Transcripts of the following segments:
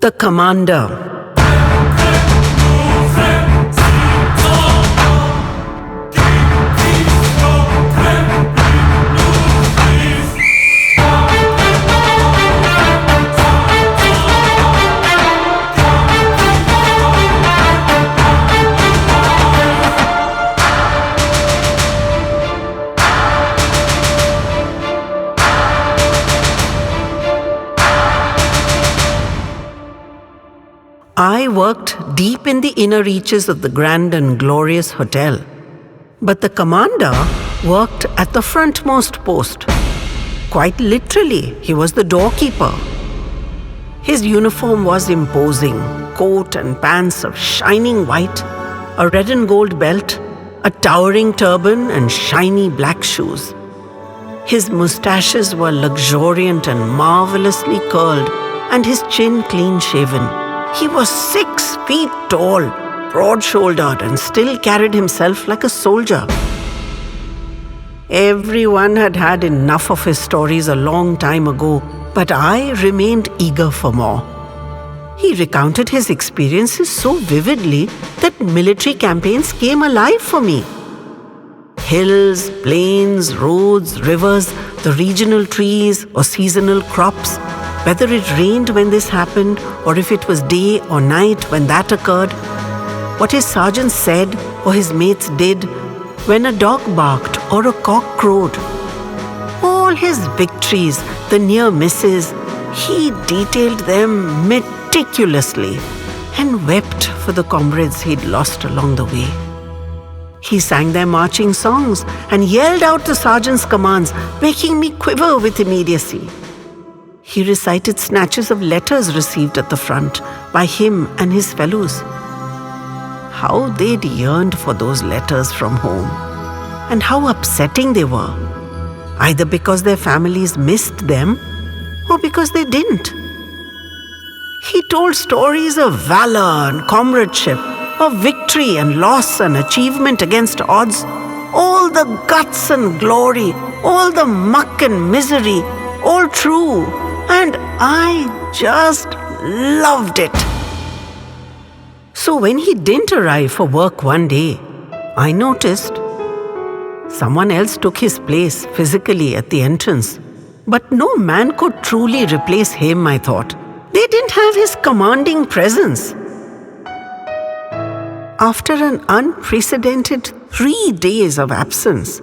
The Commander. I worked deep in the inner reaches of the grand and glorious hotel, but the commander worked at the frontmost post. Quite literally, he was the doorkeeper. His uniform was imposing, coat and pants of shining white, a red and gold belt, a towering turban and shiny black shoes. His moustaches were luxuriant and marvelously curled, and his chin clean-shaven. He was 6 feet tall, broad-shouldered, and still carried himself like a soldier. Everyone had had enough of his stories a long time ago, but I remained eager for more. He recounted his experiences so vividly that military campaigns came alive for me. Hills, plains, roads, rivers, the regional trees or seasonal crops, whether it rained when this happened or if it was day or night when that occurred, what his sergeant said or his mates did, when a dog barked or a cock crowed. All his victories, the near misses, he detailed them meticulously and wept for the comrades he'd lost along the way. He sang their marching songs and yelled out the sergeant's commands, making me quiver with immediacy. He recited snatches of letters received at the front by him and his fellows. How they'd yearned for those letters from home, and how upsetting they were, either because their families missed them or because they didn't. He told stories of valor and comradeship, of victory and loss and achievement against odds, all the guts and glory, all the muck and misery, all true. And I just loved it. So when he didn't arrive for work one day, I noticed someone else took his place physically at the entrance. But no man could truly replace him, I thought. They didn't have his commanding presence. After an unprecedented 3 days of absence,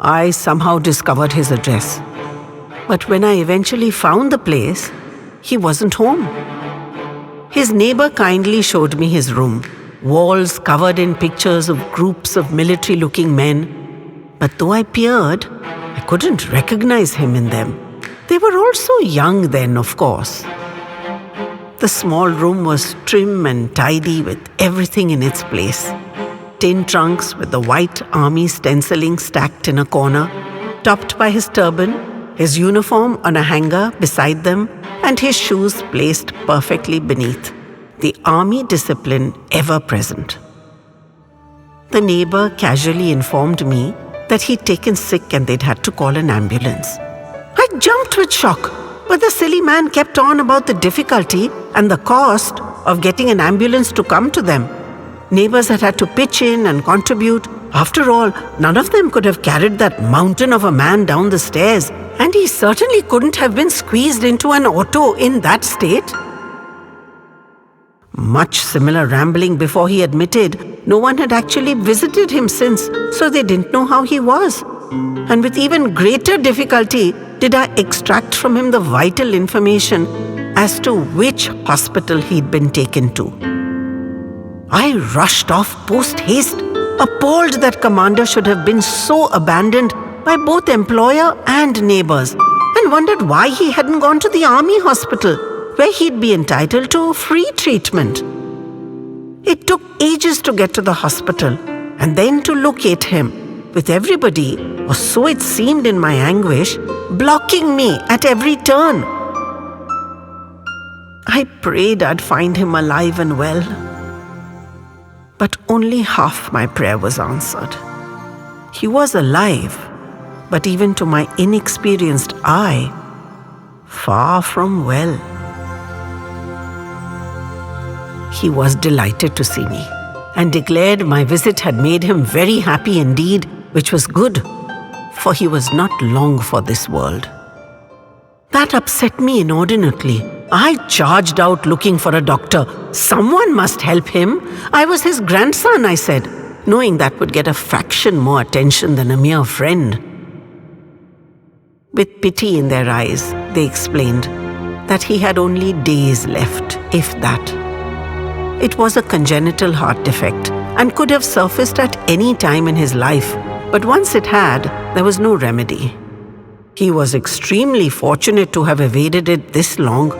I somehow discovered his address. But when I eventually found the place, he wasn't home. His neighbor kindly showed me his room, walls covered in pictures of groups of military-looking men. But though I peered, I couldn't recognize him in them. They were all so young then, of course. The small room was trim and tidy with everything in its place. Tin trunks with the white army stenciling stacked in a corner, topped by his turban, his uniform on a hanger beside them, and his shoes placed perfectly beneath, the army discipline ever present. The neighbor casually informed me that he'd taken sick and they'd had to call an ambulance. I jumped with shock, but the silly man kept on about the difficulty and the cost of getting an ambulance to come to them. Neighbors had to pitch in and contribute. After all, none of them could have carried that mountain of a man down the stairs, and he certainly couldn't have been squeezed into an auto in that state. Much similar rambling before he admitted no one had actually visited him since, so they didn't know how he was. And with even greater difficulty did I extract from him the vital information as to which hospital he'd been taken to. I rushed off post-haste, appalled that commander should have been so abandoned by both employer and neighbors, and wondered why he hadn't gone to the army hospital, where he'd be entitled to free treatment. It took ages to get to the hospital, and then to locate him, with everybody, or so it seemed in my anguish, blocking me at every turn. I prayed I'd find him alive and well, but only half my prayer was answered. He was alive, but even to my inexperienced eye, far from well. He was delighted to see me and declared my visit had made him very happy indeed, which was good, for he was not long for this world. That upset me inordinately. I charged out looking for a doctor. Someone must help him. I was his grandson, I said, knowing that would get a fraction more attention than a mere friend. With pity in their eyes, they explained that he had only days left, if that. It was a congenital heart defect and could have surfaced at any time in his life, but once it had, there was no remedy. He was extremely fortunate to have evaded it this long.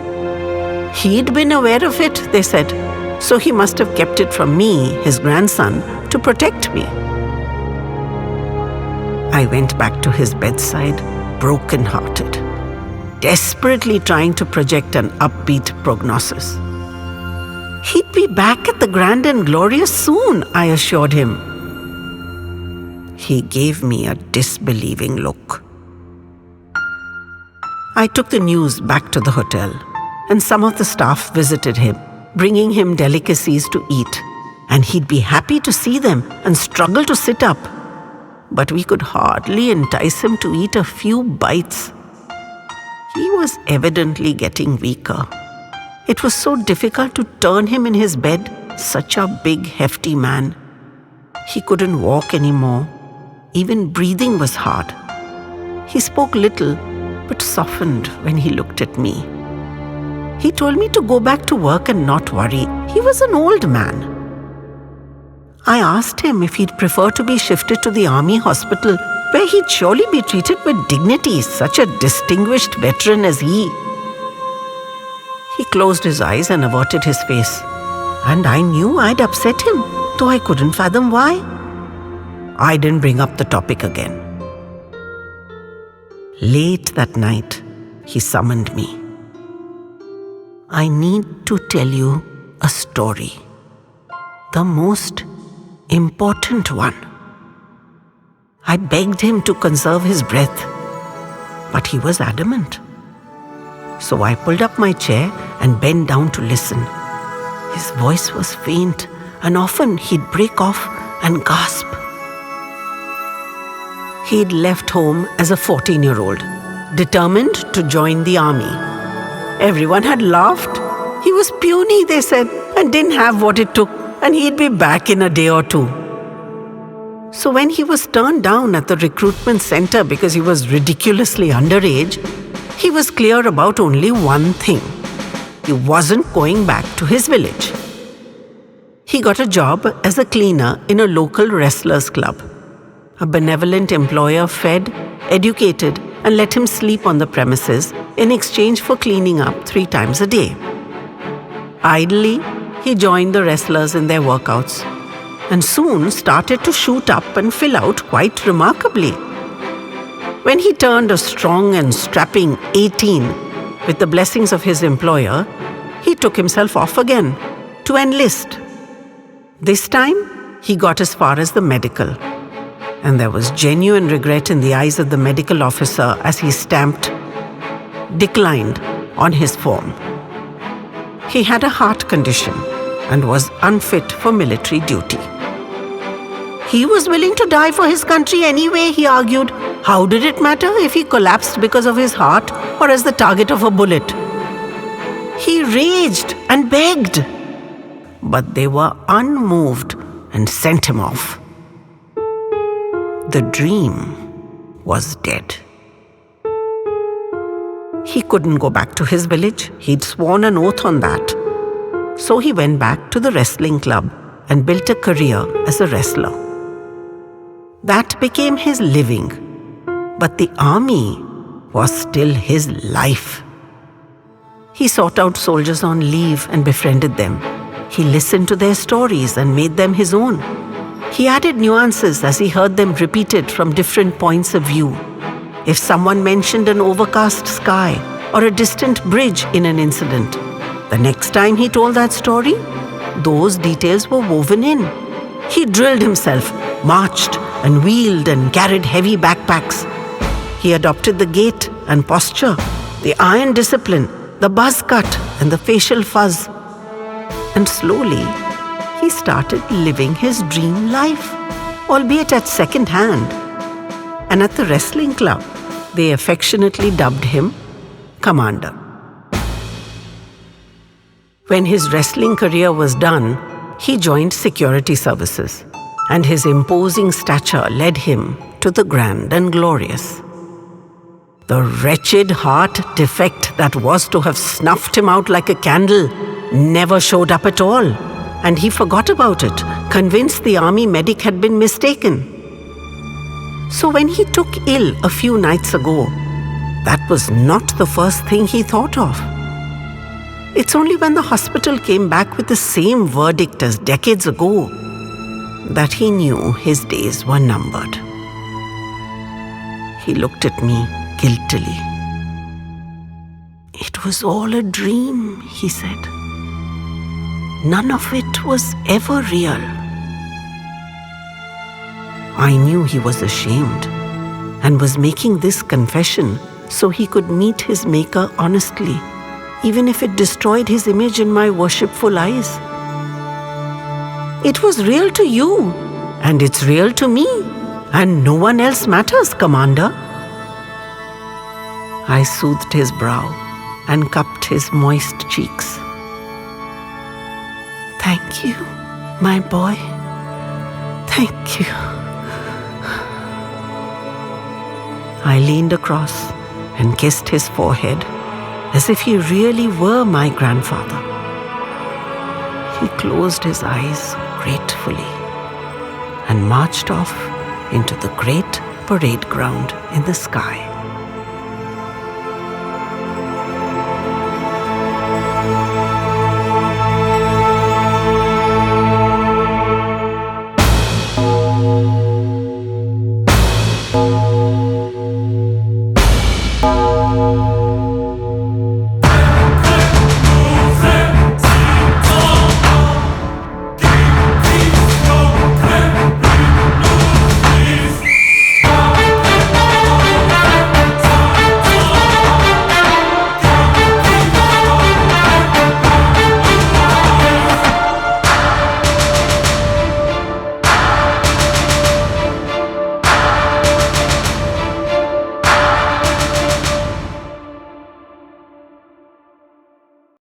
He'd been aware of it, they said, so he must have kept it from me, his grandson, to protect me. I went back to his bedside, broken-hearted, desperately trying to project an upbeat prognosis. He'd be back at the Grand and Glorious soon, I assured him. He gave me a disbelieving look. I took the news back to the hotel, and some of the staff visited him, bringing him delicacies to eat, and he'd be happy to see them and struggle to sit up. But we could hardly entice him to eat a few bites. He was evidently getting weaker. It was so difficult to turn him in his bed, such a big, hefty man. He couldn't walk anymore. Even breathing was hard. He spoke little, but softened when he looked at me. He told me to go back to work and not worry. He was an old man. I asked him if he'd prefer to be shifted to the army hospital, where he'd surely be treated with dignity, such a distinguished veteran as he. He closed his eyes and averted his face, and I knew I'd upset him, though I couldn't fathom why. I didn't bring up the topic again. Late that night, he summoned me. I need to tell you a story. The most important one. I begged him to conserve his breath, but he was adamant. So I pulled up my chair and bent down to listen. His voice was faint, and often he'd break off and gasp. He'd left home as a 14-year-old, determined to join the army. Everyone had laughed. He was puny, they said, and didn't have what it took, and he'd be back in a day or two. So when he was turned down at the recruitment center because he was ridiculously underage, he was clear about only one thing. He wasn't going back to his village. He got a job as a cleaner in a local wrestlers' club. A benevolent employer fed, educated, and let him sleep on the premises in exchange for cleaning up 3 times a day. Idly, he joined the wrestlers in their workouts and soon started to shoot up and fill out quite remarkably. When he turned a strong and strapping 18 with the blessings of his employer, he took himself off again to enlist. This time, he got as far as the medical, and there was genuine regret in the eyes of the medical officer as he stamped "declined" on his form. He had a heart condition and was unfit for military duty. He was willing to die for his country anyway, he argued. How did it matter if he collapsed because of his heart or as the target of a bullet? He raged and begged, but they were unmoved and sent him off. The dream was dead. He couldn't go back to his village. He'd sworn an oath on that. So he went back to the wrestling club and built a career as a wrestler. That became his living. But the army was still his life. He sought out soldiers on leave and befriended them. He listened to their stories and made them his own. He added nuances as he heard them repeated from different points of view. If someone mentioned an overcast sky or a distant bridge in an incident, the next time he told that story, those details were woven in. He drilled himself, marched and wheeled and carried heavy backpacks. He adopted the gait and posture, the iron discipline, the buzz cut and the facial fuzz. And slowly, he started living his dream life, albeit at second hand. And at the wrestling club, they affectionately dubbed him Commander. When his wrestling career was done, he joined security services, and his imposing stature led him to the grand and glorious. The wretched heart defect that was to have snuffed him out like a candle never showed up at all, and he forgot about it, convinced the army medic had been mistaken. So when he took ill a few nights ago, that was not the first thing he thought of. It's only when the hospital came back with the same verdict as decades ago that he knew his days were numbered. He looked at me guiltily. "It was all a dream," he said. "None of it was ever real." I knew he was ashamed and was making this confession so he could meet his Maker honestly, even if it destroyed his image in my worshipful eyes. "It was real to you, and it's real to me, and no one else matters, Commander." I soothed his brow and cupped his moist cheeks. "Thank you, my boy. Thank you." I leaned across and kissed his forehead as if he really were my grandfather. He closed his eyes gratefully and marched off into the great parade ground in the sky.